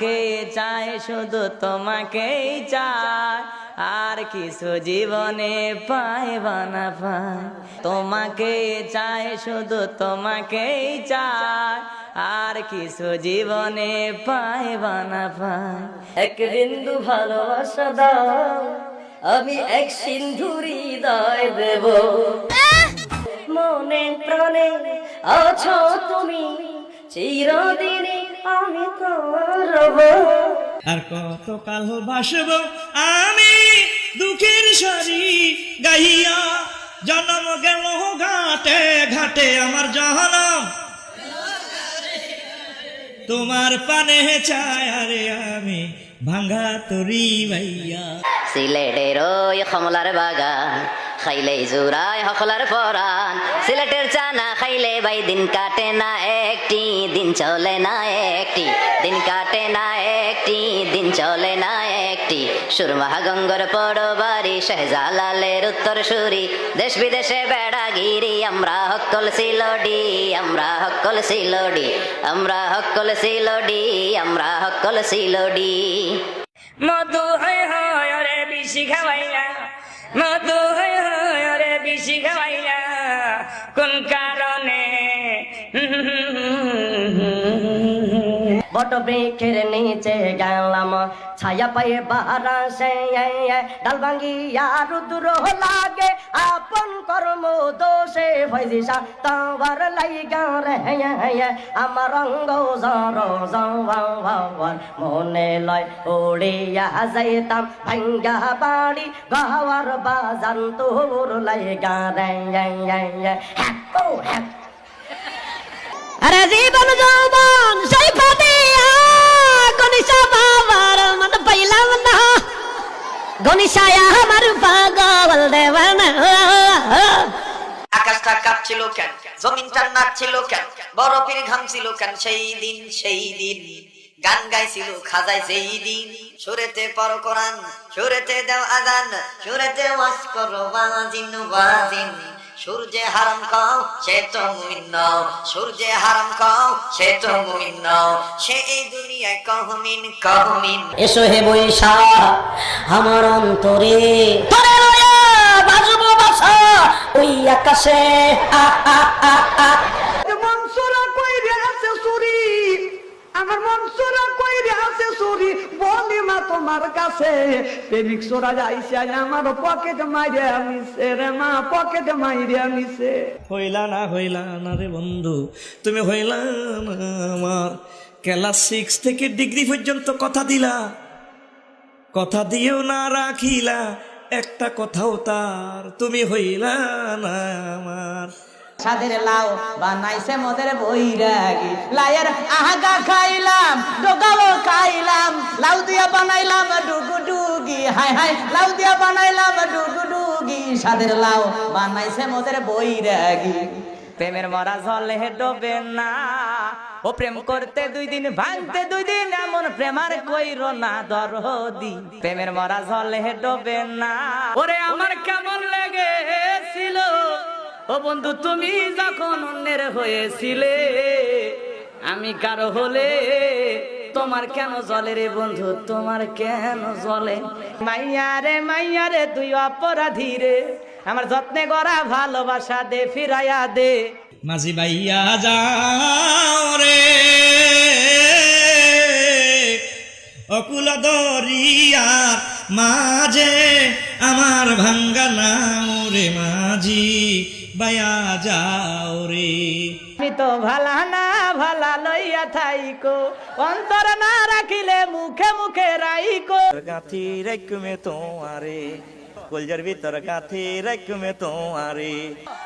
তোমাকে চাই, শুধু তোমাকেই চাই, আর কিছু জীবনে পাইবা না পাই। তোমাকে চাই, শুধু তোমাকেই চাই, আর কিছু জীবনে পাইবা না পাই। এক বিন্দু ভালোবাসা দাও, আমি এক সিন্ধু হৃদয় দেব। মনে প্রাণে আছো তুমি, চিরদিনে আমি তোমার রব। আর কতকাল ভাসব আমি দুঃখের সারি গাইয়া, জন্ম গেল ঘাটে ঘাটে আমার জনম, তোমার পানে চায় আরে আমি ভাঙ্গা তরি ভাইয়া। সিলেটের ওই কমলার বাগান খাইলে জোড়ায় হকলার পরান, সিলেটের চানা খাইলে ভাই দিন কাটে না একটি, দিন চলে না একটি, দিন কাটে না একটি, দিন চলে না একটি। সুরমা গঙ্গর পরবাড়ি শাহজালালের উত্তর সুরি, দেশ বিদেশে বেড়াগিরি আমরা হকল সিলডি, আমরা হকল সিলডি, আমরা হকল সিলডি, আমরা হকল সিলডি। মধু হয় হয় রে বেশি খাওয়াইলা, মধু হয় হয় রে বেশি খাওয়াইলা, কোন কারণে? বট বৃক্ষের নিচে গেলাম, ছায়া পায়ে বারাসে, ডাল ভাঙ্গিয়া রুদ্র লাগে, আপন কর্ম দোষে ভয়দিশা তাবার লাইগা রে। আমার অঙ্গ জর জর মনে লয় উড়িয়া যাইতাম ভাঙ্গা বাড়ি, গাওয়ার বাজান তোর লাইগা রে। আরে জীবন যৌবন সেই ফাটিয়া গনিশা বাবার মন পাইলাম না, গনিশায়া আমার পাগল দেওয়ানা। আকাশটা কাঁপছিল কেন, জমিনটা নাচছিল কেন, বরফের ঘামছিল কেন সেই দিন, সেই দিন গান গাইছিল খাজায় যেই দিন। সুরেতে পড়ো কোরআন, সুরেতে দাও আজান, সুরেতে ওয়াজ করো ওয়াজিন ওয়াজিন। সূর্যে হারাম কও সে তো মুমিন নও, সূর্যে হারাম কও সে তো মুমিন নও, সে এই দুনিয়ায় কহমিন কহমিন। এসো হে বৈশা আমার অন্তরে, তোরে লয়া বাজবো বাসা ওই আকাশে। মনসুরা কইরে আছে চুরি, আমার মনসুরা কইরে আছে চুরি, বলি মা তোমার কাছে। প্রেমিক সোরা যাইছে আমার পকেট মাইরে আনিছে রে মা, পকেট মাইরে আনিছে। হইলা না রে বন্ধু, তুমি হইলা না আমার। ক্লাস 6 থেকে ডিগ্রি পর্যন্ত কথা দিলা, কথা দিয়েও না রাখিলা একটা কথাও তার, তুমি হইলা না আমার। সাদের লাউ বানাইছে মোদের বৈরাগী, লাইয়ের আহাগা খাইলাম, ডোগাও খাইলাম, লাউ দিয়া বানাইলাম ডুগু ডুগি, হাই হাই লাউ দিয়া বানাইলাম ডুগু ডুগি। সাদের লাউ বানাইছে মোদের বৈরাগী, প্রেমের মরা জলে ডোবে না, ও প্রেম করতে 2 দিন ভাঙতে 2 দিন, এমন প্রেমার কইরো না দরদি, প্রেমের মরা জলে ডোবে না। ওরে আমার কেমন লেগেছিল ও বন্ধু তুমি যখন অন্যের হয়েছিলে, আমি কারো হলে তোমার কেন জলে রে বন্ধু, তোমার কেন জলে? মাইয়া রে তুই অপরাধী রে, আমার যত্নে গড়া ভালোবাসা দে ফিরাইয়া দে। মাঝি ভাইয়া যাও রে অকুল দরিয়ার মাঝে, আমার ভাঙ্গা নাও রে মাঝি ভাইয়া যাও রে। আমি তো ভালা না ভালা লইয়া থাইকো, অন্তর না রাখিলে মুখে মুখে রাইকো। গাথি রাইকুমে তোমারে, কলজার ভিতর গাথি রাইকুমে তোমারে।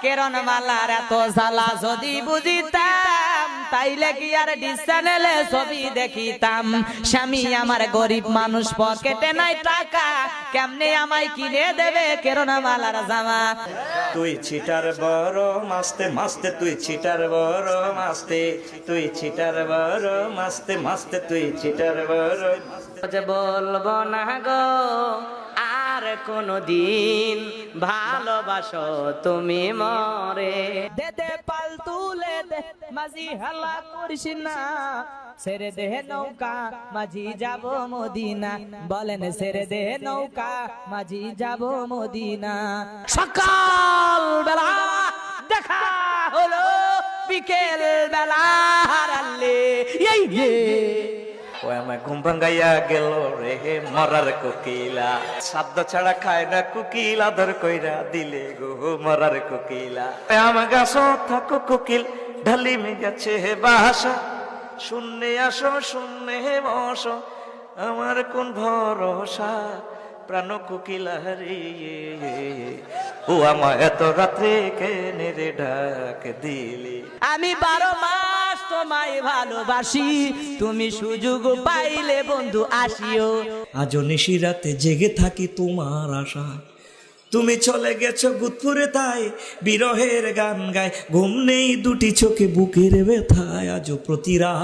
কেরন মালার এত জ্বালা যদি বুঝিতাম, তাইলে কি আর ডিস চ্যানেলে ছবি দেখিতাম। স্বামী আমার গরিব মানুষ, পকেটে নাই টাকা, কেমনে আমায় কিনে দেবে কেরন মালার জামা? তুই ছিটার বড় মাস্তে মাস্তে, তুই ছিটার বড় মাস্তে, তুই ছিটার বড় মাস্তে মাস্তে, তুই ছিটার বড়। বলবো না গো আর কোনদিন ভালোবাসো তুমি মরে, দিতে পারলে তুলে দে মাঝি হালা করিস না ছেড়ে দে নৌকা মাঝি যাব মদিনা বলেন ছেড়ে দে নৌকা মাঝি যাব মদিনা সকাল বেলা দেখা হলো বিকেল বেলা হারালে এই রে ও আমার ঘুম ভাঙ্গাইয়া গেল রে মরার কোকিলা শব্দ ছাড়া খায় না কোকিল আদর কইরা দিলে গো মরার কোকিলা আমার গাছ থাকো কোকিল ঢালি মে গেছে বাসা শূন্যে আসো শূন্যে বসো আমার কোন ভরসা প্রাণ কোকিলা রে ও আমার এত রাত্রে কেনে রে ডাক দিলি আমি 12 মাস তোমায় ভালোবাসি তুমি সুযোগ পাইলে বন্ধু আসিও আজও নিশি রাতে জেগে থাকি তোমার আশা তুমি চলে গেছো গুদপুরে তাই বিরহের গান গায় ঘুম নেই দুটি চোখে বুকের ব্যথায় আজও প্রতি রাত